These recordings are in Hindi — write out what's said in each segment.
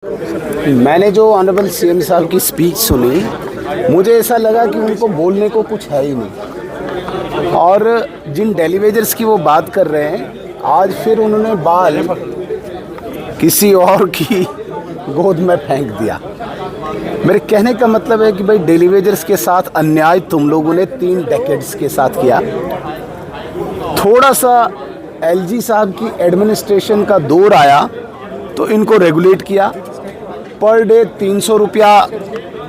मैंने जो ऑनरेबल सीएम साहब की स्पीच सुनी, मुझे ऐसा लगा कि उनको बोलने को कुछ है ही नहीं। और जिन डेलीवेजर्स की वो बात कर रहे हैं, आज फिर उन्होंने बाल किसी और की गोद में फेंक दिया। मेरे कहने का मतलब है कि भाई डेलीवेजर्स के साथ अन्याय तुम लोगों ने 3 डेकेड्स के साथ किया। थोड़ा सा एलजी साहब की एडमिनिस्ट्रेशन का दौर आया तो इनको रेगुलेट किया। पर डे 300 रुपया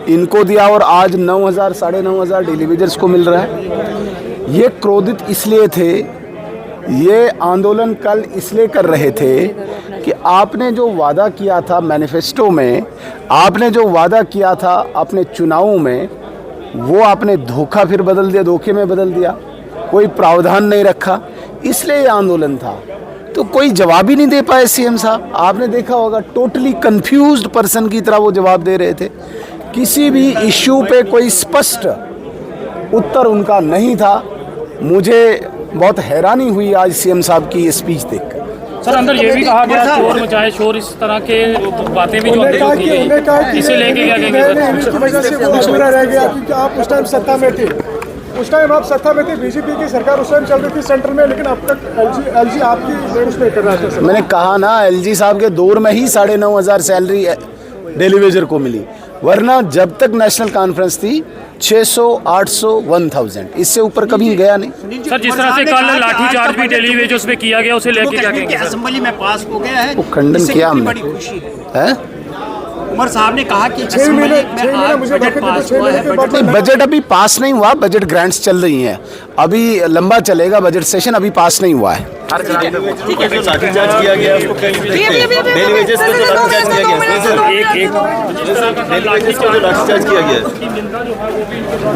इनको दिया और आज 9,000 साढ़े 9,000 डेलीवेजर्स को मिल रहा है। ये क्रोधित इसलिए थे, ये आंदोलन कल इसलिए कर रहे थे कि आपने जो वादा किया था मैनिफेस्टो में, आपने जो वादा किया था अपने चुनावों में, वो आपने धोखा फिर बदल दिया, धोखे में बदल दिया। कोई प्रावधान नहीं रखा, इसलिए ये आंदोलन था। तो कोई जवाब ही नहीं दे पाए सीएम साहब। आपने देखा होगा टोटली कंफ्यूज्ड पर्सन की तरह वो जवाब दे रहे थे। किसी भी इश्यू पे कोई स्पष्ट उत्तर उनका नहीं था। मुझे बहुत हैरानी हुई आज सीएम साहब की ये स्पीच देखकर। सर, अंदर ये भी कहा गया शोर मचाए, शोर इस तरह के बातें भी जो इसे लेके क्या कहेंगे? रह गया क्योंकि आप उस टाइम सत्ता में थे, उस टाइम आप सत्ता में थे, बीजेपी की सरकार उस टाइम चल रही थी सेंटर में, लेकिन अब तक एलजी आपकी रेट पे कर रहा था। मैंने कहा ना, एलजी साहब के दौर में ही 9,500 सैलरी डेलीवेजर को मिली, वरना जब तक नेशनल कॉन्फ्रेंस थी 600, 800, 1,000, इससे ऊपर कभी गया नहीं। सर, जिस तरह से कल लाठीचार्ज भी डेलीवेजर्स पे किया गया, उसे लेके क्या कहेंगे? असेंबली में पास हो गया है, वो खंडन किया हमने। बड़ी खुशी है। उमर साहब ने कहा कि बजट अभी पास नहीं हुआ, बजट ग्रांट्स चल रही हैं, अभी लंबा चलेगा बजट सेशन, अभी पास नहीं हुआ है। ठीक है, जो लाठीचार्ज किया गया उसको कैसे देखते हैं? डेलीवेजर्स पे जो लाठीचार्ज किया गया, लाठीचार्ज किया गया,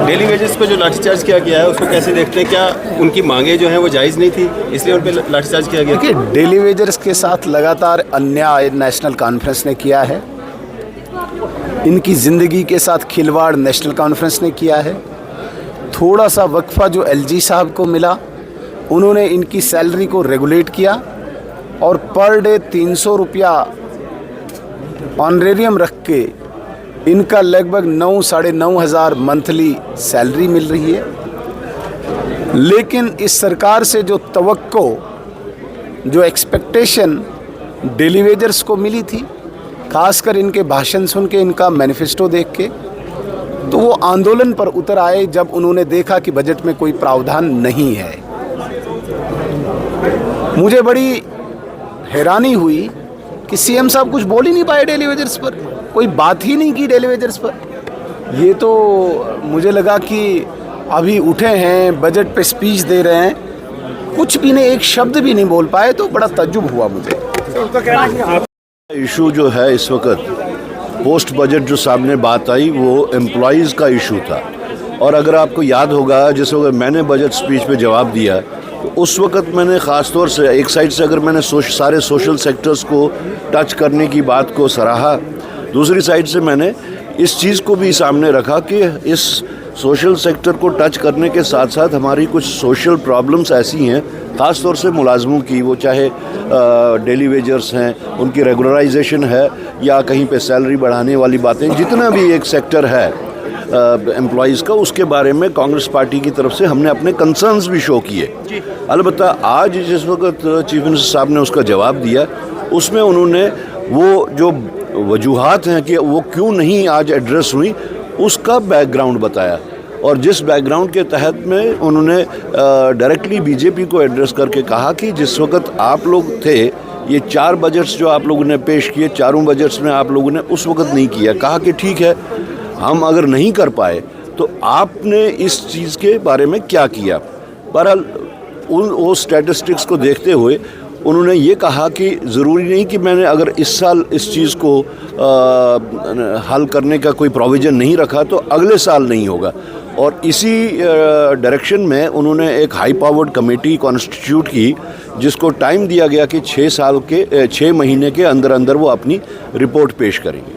डेलीवेजर्स पे जो लाठीचार्ज किया गया है उसको कैसे देखते हैं? क्या उनकी मांगे जो हैं वो जायज़ नहीं थी, इसलिए उन पे लाठीचार्ज किया गया? देखिए, डेलीवेजर्स के साथ लगातार अन्याय नेशनल कॉन्फ्रेंस ने किया है, इनकी ज़िंदगी के साथ खिलवाड़ नेशनल कॉन्फ्रेंस ने किया है। थोड़ा सा वक्फा जो एलजी साहब को मिला, उन्होंने इनकी सैलरी को रेगुलेट किया और पर डे 300 रुपया ऑनरेरियम रख के इनका लगभग 9 साढ़े 9,000 मंथली सैलरी मिल रही है। लेकिन इस सरकार से जो तवक्को, जो एक्सपेक्टेशन डेलीवेजर्स को मिली थी, खासकर इनके भाषण सुन के, इनका मैनिफेस्टो देख के, तो वो आंदोलन पर उतर आए जब उन्होंने देखा कि बजट में कोई प्रावधान नहीं है। मुझे बड़ी हैरानी हुई कि सीएम साहब कुछ बोल ही नहीं पाए डेलीवेजर्स पर, कोई बात ही नहीं की डेलीवेजर्स पर। ये तो मुझे लगा कि अभी उठे हैं, बजट पे स्पीच दे रहे हैं, कुछ भी नहीं, एक शब्द भी नहीं बोल पाए, तो बड़ा तज्जुब हुआ मुझे। इशू जो है इस वक्त पोस्ट बजट जो सामने बात आई, वो एम्प्लॉयज़ का इशू था। और अगर आपको याद होगा, जिस वक्त मैंने बजट स्पीच पे जवाब दिया, तो उस वक्त मैंने ख़ास तौर से एक साइड से अगर मैंने सारे सोशल सेक्टर्स को टच करने की बात को सराहा, दूसरी साइड से मैंने इस चीज़ को भी सामने रखा कि इस सोशल सेक्टर को टच करने के साथ साथ हमारी कुछ सोशल प्रॉब्लम्स ऐसी हैं, ख़ास तौर से मुलाजमों की, वो चाहे डेली वेजर्स हैं, उनकी रेगुलराइजेशन है या कहीं पे सैलरी बढ़ाने वाली बातें, जितना भी एक सेक्टर है एम्प्लॉयज़ का, उसके बारे में कांग्रेस पार्टी की तरफ से हमने अपने कंसर्न्स भी शो किए। अलबत्ता आज जिस वक्त चीफ मिनिस्टर साहब ने उसका जवाब दिया, उसमें उन्होंने वो जो वजूहात हैं कि वो क्यों नहीं आज एड्रेस हुई, उसका बैकग्राउंड बताया। और जिस बैकग्राउंड के तहत में उन्होंने डायरेक्टली बीजेपी को एड्रेस करके कहा कि जिस वक्त आप लोग थे, ये 4 बजट्स जो आप लोगों ने पेश किए, चारों बजट्स में आप लोगों ने उस वक्त नहीं किया। कहा कि ठीक है, हम अगर नहीं कर पाए तो आपने इस चीज़ के बारे में क्या किया। बहरहाल वो स्टैटिस्टिक्स को देखते हुए उन्होंने ये कहा कि ज़रूरी नहीं कि मैंने अगर इस साल इस चीज़ को हल करने का कोई प्रोविज़न नहीं रखा तो अगले साल नहीं होगा। और इसी डायरेक्शन में उन्होंने एक हाई पावर्ड कमेटी कॉन्स्टिट्यूट की, जिसको टाइम दिया गया कि 6 महीने के अंदर अंदर वो अपनी रिपोर्ट पेश करेंगे।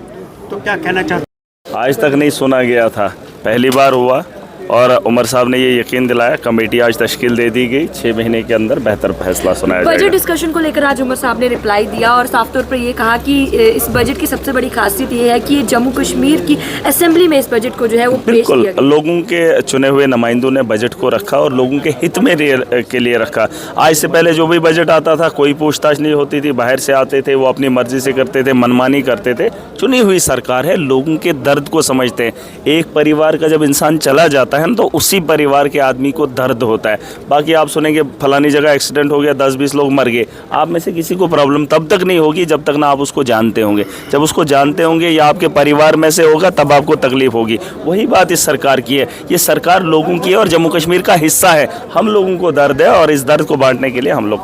तो क्या कहना चाहते? आज तक नहीं सुना गया था, पहली बार हुआ और उमर साहब ने ये यकीन दिलाया, कमेटी आज तश्कील दे दी गई, 6 महीने के अंदर बेहतर फैसला सुनाया बजट जाएगा। डिस्कशन को लेकर आज उमर साहब ने रिप्लाई दिया और साफ तौर पर ये कहा कि इस बजट की सबसे बड़ी खासियत ये है कि ये जम्मू कश्मीर की असेंबली में इस बजट को जो है वो पेश बिल्कुल, किया गया। लोगों के चुने हुए नुमाइंदों ने बजट को रखा और लोगों के हित में के लिए रखा। आज से पहले जो भी बजट आता था कोई पूछताछ नहीं होती थी, बाहर से आते थे, वो अपनी मर्जी से करते थे, मनमानी करते थे। चुनी हुई सरकार है, लोगों के दर्द को समझते हैं। एक परिवार का जब इंसान चला जाता है ना तो उसी परिवार के आदमी को दर्द होता है। बाकी आप सुनेंगे फलानी जगह एक्सीडेंट हो गया, 10-20 लोग मर गए, आप में से किसी को प्रॉब्लम तब तक नहीं होगी जब तक ना आप उसको जानते होंगे। जब उसको जानते होंगे या आपके परिवार में से होगा तब आपको तकलीफ होगी। वही बात इस सरकार की है, ये सरकार लोगों की है और जम्मू कश्मीर का हिस्सा है। हम लोगों को दर्द है और इस दर्द को बांटने के लिए हम लोग